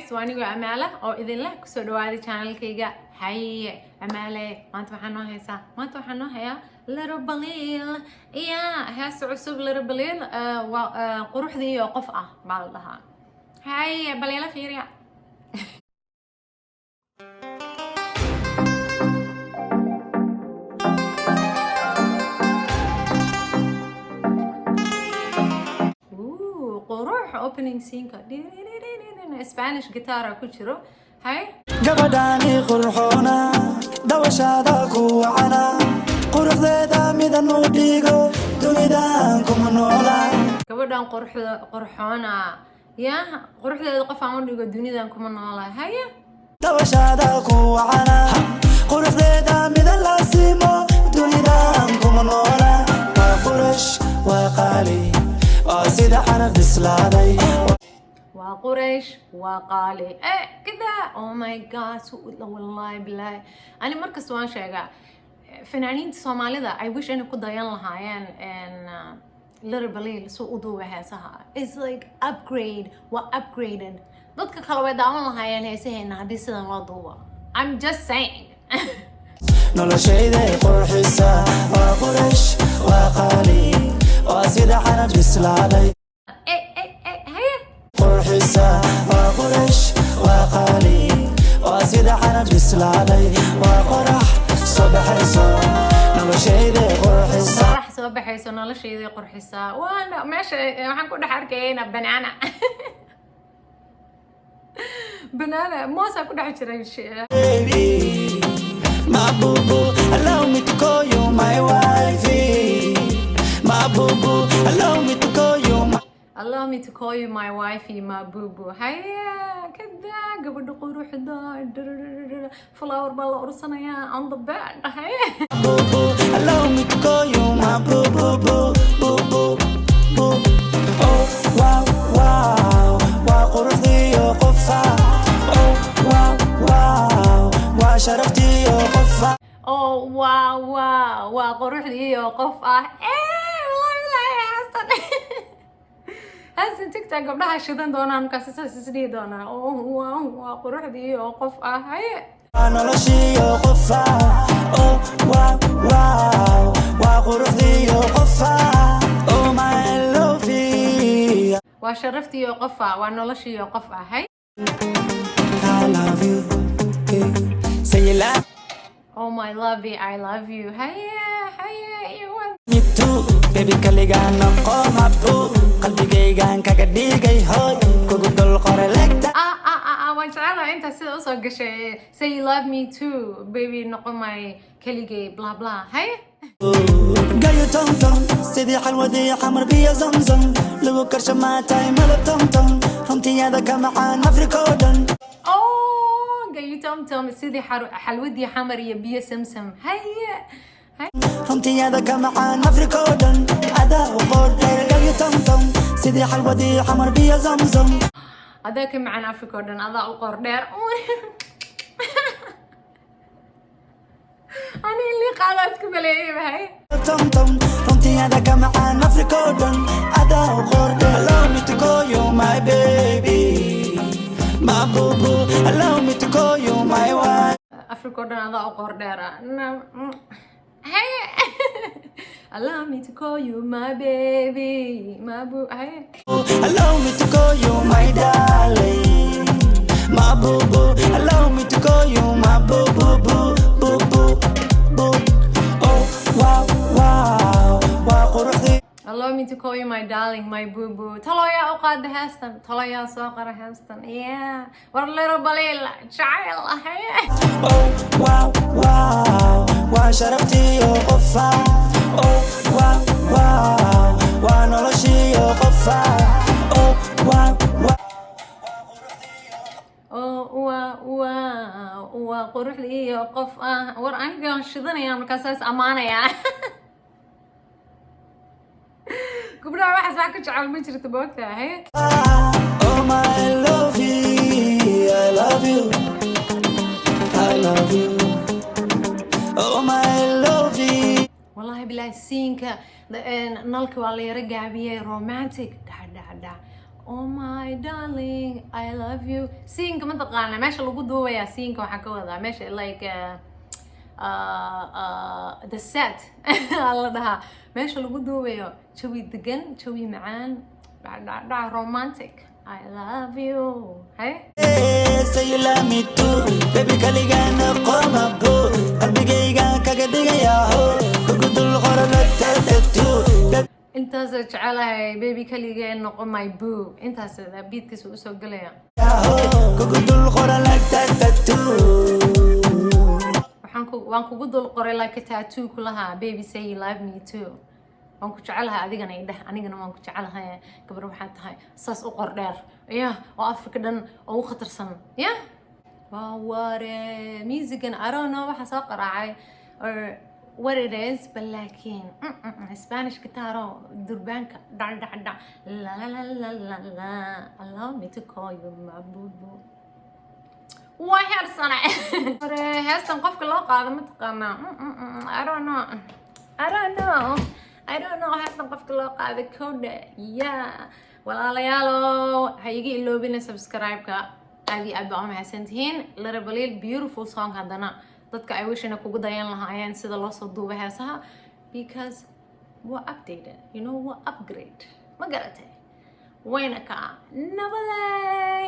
guys, وأنا أمالة أو إذن له كسر وادي channel كيجا هاي أمالة ما أنتوا حنو هيسا ما أنتوا حنو هيا Lil Baliil هي عصب Lil Baliil Quruxdiyo Qof بعضها هاي بليلة فيريا قروح opening scene Spanish guitar كجرو هاي gabadhaani qurxoona dawashada ku wacana quruxdeeda midan u dhigo dunidaan kuma noola gabadhan qurxoona quruxdeeda qof aan u dhigo dunidaan kuma noola haya dawashada ku wacana quruxdeeda midan la simo dunidaan kuma noola waa qurux waa qaali oo sida xanaf bislaaday وقريش وقالي كذا oh my god والله بالله أنا مركز وان شيء فنانين الصومالي ذا I wish أنا كنت ضيان لها and Lil Baliil سو أدوه هسها it's like upgrade upgraded ضدك خلوا يدعون لها يعني هسه هدي سنة موضوع I'm just saying نلا شيء ذي قرحسا وقريش وقالي وسيد حنف بسلالي قرحسا وقرش وقالي وسيد حنف بسلالي وقرح صبحيسو نلا شيء ذي قرحسا قرح صبحيسو نلا شيء ذي قرحسا وانا ماشي حنكون حركينا بنانا بنانا موسى كنا حجرين شيء My boo boo, allow me to call you my wifey. My boo boo, allow me to call you my Allow me to call you my wifey, my boo boo. هيا كذا قبل قروح دا flower بالله أرسلنا on the bed. هيا. boo boo, allow me to call you my boo boo boo boo boo boo. Oh wow wow, وقرحديو قفا. Oh wow wow, وشرفتيو قفا. Oh wow wow, وقروحديو قفا. هسه تيك توك قبلها شدن دونا مكسسة سسدي دونا وقروحديو قف هاي أنا لشيو قفا أو واو واو وقروحديو قفا أو ما لوفي وشرفتيو قفا ونلشيو قفا هاي I love you say you love Oh my lovey I love you هيا you want me too baby kaligaan noqon habbo qalbigaygaan kaga dhigay hoy kugu dul qoray legta waan jecelahay inta sida u soo gashay say you love me too baby noqon my keligay blah blah hay gayo tom tom sidii xalwadii xamar biyo zamzam lagu karsho maatay malab tom tom runtiyaada ka macaan afrika oo dhan gayo tom tom sidii xalwadii xamar iyo biyo samsam hay runtiyaada ka macaan afrika oo dhan adaa u qordheer gayo tom tom sidii xalwadii xamar biyo zamzam adaa ka macaan afrika oo dhan adaa u qordheer ani اللي قالت كبلي هاي tom tom runtiyaada ka macaan afrika oo dhan adaa u qordheer allow me to call you my baby my boo boo allow me to call you my wife afrika oo dhan adaa u qordheer Hey, allow me to call you my baby, my boo. Hey, allow me to call you my darling, my boo boo. Allow me to call you my boo boo boo boo boo boo. Oh wow wow wow قرحدي. allow me to call you my darling, my boo boo. Talo ya أقعد هاستن, talo ya ساقر هاستن. Yeah, we're Lil Baliil, child. Hey. Oh wow wow. وشرفتيو قفا أو واو واو ونلشيو قفا أو واو واو وقروحديو قف ور أنا شدنا يا مكاسس أمانة يا قبل واحد ساكت شعال مجرى تبوكتها هي Oh my love you I love you I love you Oh my love you والله بالله سينك نالك والله يرجع بيه رومانتيك دا oh my darling I love you siinka ma taqaana meesha lagu duubayaa siinka waxaa ka wadaa meesha like the set la dhahaa meesha lagu duubayo jawi degan jawi macaan dhac romantic I love you hey say you love me too baby kaligana qoma bo qalbigayga kaga dhigaya ho kugu dul qorala tattoo intaas jecelahay baby kaligeen noqon my boo intaas beatkiisa u soo galaya kugu dul qorala tattoo waan kugu dul qoray like a tattoo kulaha baby say you love me too waan ku jecelahay adigana idhah anigana waan ku jecelahay gabar waxaad tahay saas u qor dheer yeah oo Afrika dhan oo u khatarsan yeah ware musican I don't know waxa soo qaraacay or what it is but lakin Spanish guitar durbanka da la la la la la la allow me to call you my boo boo واحد صنع هستن قفك لو قاعدة متقنع I don't know هستن قفك لو قاعدة كودة yeah ولا ليالو هيجي اللو بينا سبسكرايب كا هذه أبقى حسنتين Lil Baliil beautiful song هذانا dadka I wish inay kugu dayan lahaayeen sida loo soo duubay heesaha because we're updated you know we're upgrade ma garatay wayna ka nabaday